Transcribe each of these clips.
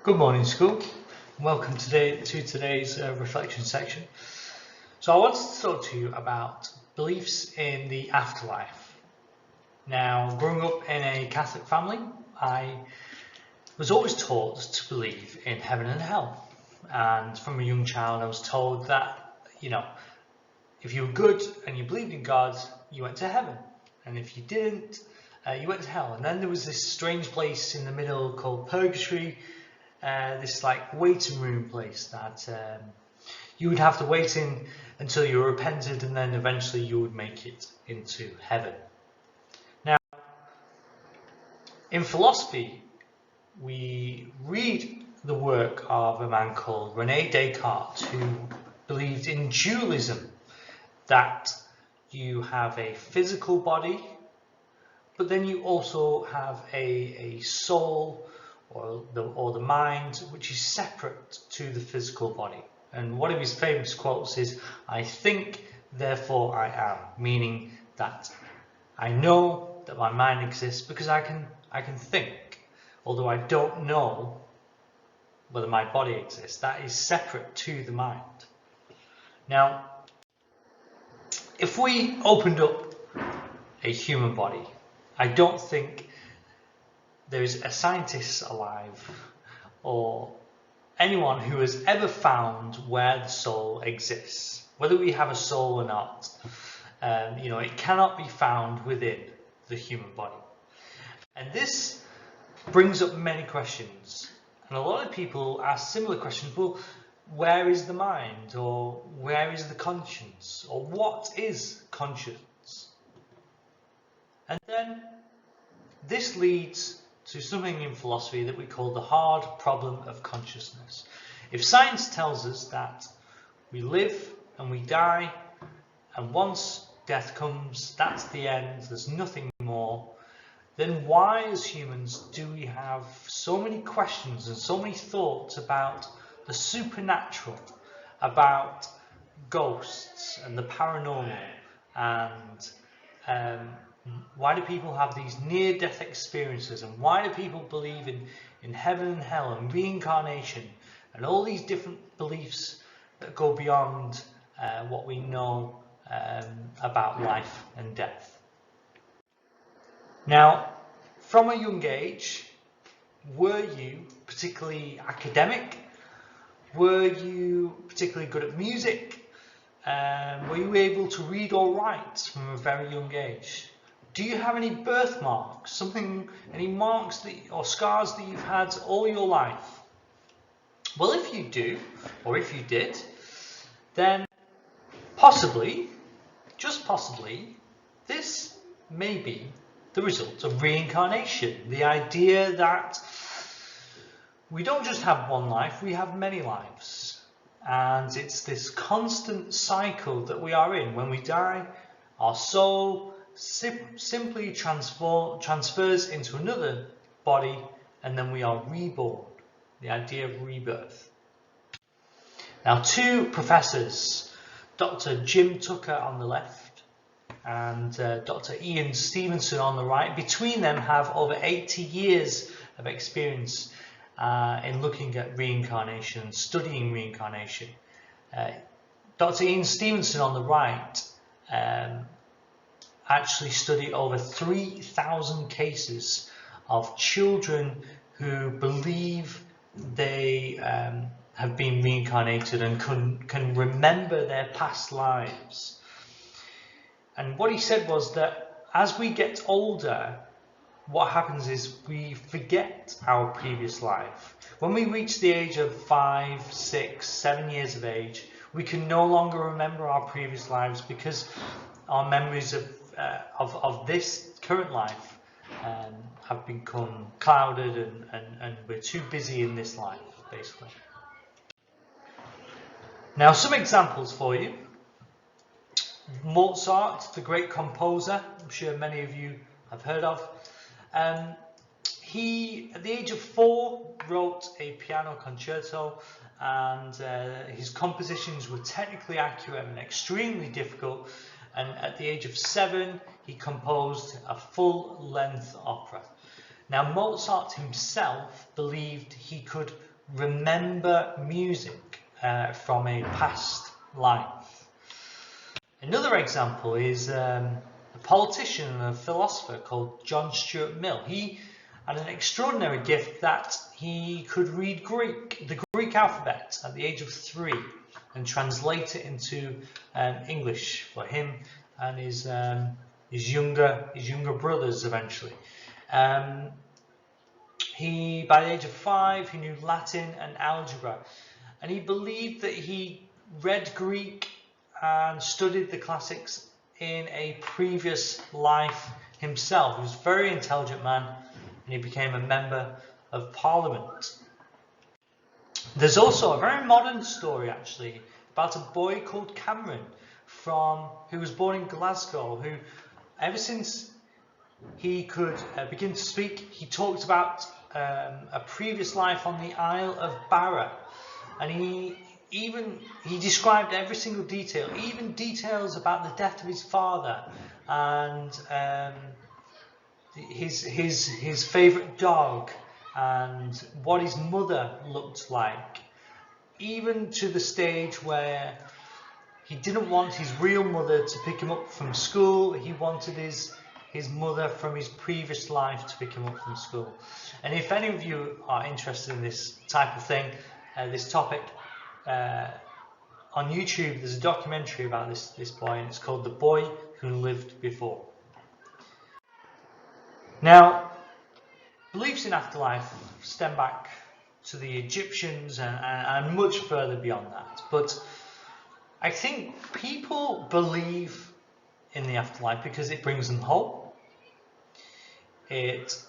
Good morning, school. Welcome to today's reflection section. So I wanted to talk to you about beliefs in the afterlife. Now, growing up in a Catholic family, I was always taught to believe in heaven and hell. And from a young child, I was told that, if you were good and you believed in God, you went to heaven. And if you didn't, you went to hell. And then there was this strange place in the middle called purgatory, this like waiting room place that you would have to wait in until you were repented, and then eventually you would make it into heaven. Now, in philosophy, we read the work of a man called René Descartes, who believed in dualism, that you have a physical body, but then you also have a soul or the mind, which is separate to the physical body. And one of his famous quotes is, "I think, therefore I am," meaning that I know that my mind exists because I can think, although I don't know whether my body exists. That is separate to the mind. Now, if we opened up a human body, I don't think there is a scientist alive or anyone who has ever found where the soul exists, whether we have a soul or not. It cannot be found within the human body. And this brings up many questions. And a lot of people ask similar questions. Well, where is the mind? Or where is the conscience? Or what is conscience? And then this leads to something in philosophy that we call the hard problem of consciousness. If science tells us that we live and we die, and once death comes, that's the end, there's nothing more, then why as humans do we have so many questions and so many thoughts about the supernatural, about ghosts and the paranormal, and why do people have these near-death experiences, and why do people believe in heaven and hell and reincarnation and all these different beliefs that go beyond what we know about life and death? Now, from a young age, were you particularly academic? Were you particularly good at music? Were you able to read or write from a very young age? Do you have any birthmarks, any marks or scars that you've had all your life? Well, if you do, or if you did, then possibly, just possibly, this may be the result of reincarnation. The idea that we don't just have one life, we have many lives. And it's this constant cycle that we are in. When we die, our soul simply transfers into another body, and then we are reborn. The idea of rebirth. Now, two professors, Dr. Jim Tucker on the left and Dr. Ian Stevenson on the right, between them have over 80 years of experience in looking at reincarnation, studying reincarnation. Dr. Ian Stevenson on the right actually studied over 3,000 cases of children who believe they have been reincarnated and can remember their past lives. And what he said was that as we get older, what happens is we forget our previous life. When we reach the age of 5, 6, 7 years of age, we can no longer remember our previous lives because our memories of this current life have become clouded, and we're too busy in this life, basically. Now, some examples for you. Mozart, the great composer, I'm sure many of you have heard of. He, at the age of 4, wrote a piano concerto, and his compositions were technically accurate and extremely difficult. And at the age of 7, he composed a full-length opera. Now, Mozart himself believed he could remember music from a past life. Another example is a politician and a philosopher called John Stuart Mill. He had an extraordinary gift that he could read Greek, the Greek alphabet, at the age of 3 and translate it into English for him and his younger brothers eventually. By the age of 5, he knew Latin and algebra, and he believed that he read Greek and studied the classics in a previous life himself. He was a very intelligent man, and he became a member of Parliament. There's also a very modern story, actually, about a boy called Cameron who was born in Glasgow, who, ever since he could begin to speak, he talked about a previous life on the Isle of Barra, and he described every single detail, even details about the death of his father and his favourite dog and what his mother looked like, even to the stage where he didn't want his real mother to pick him up from school. He wanted his mother from his previous life to pick him up from school. And if any of you are interested in this type of thing, this topic, on YouTube there's a documentary about this boy, and it's called The Boy Who Lived Before. Now, beliefs in afterlife stem back to the Egyptians and much further beyond that. But I think people believe in the afterlife because it brings them hope. It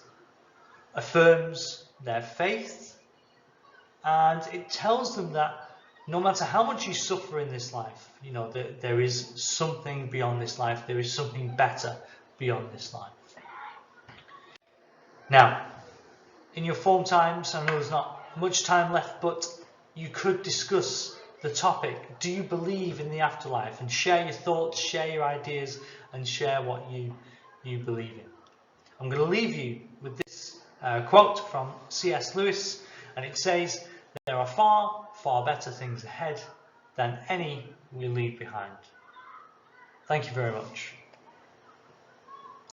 affirms their faith, and it tells them that no matter how much you suffer in this life, you know, there is something beyond this life. There is something better beyond this life. Now, in your form times, I know there's not much time left, but you could discuss the topic. Do you believe in the afterlife? And share your thoughts, share your ideas, and share what you believe in. I'm going to leave you with this quote from C.S. Lewis, and it says, "There are far, far better things ahead than any we leave behind." Thank you very much.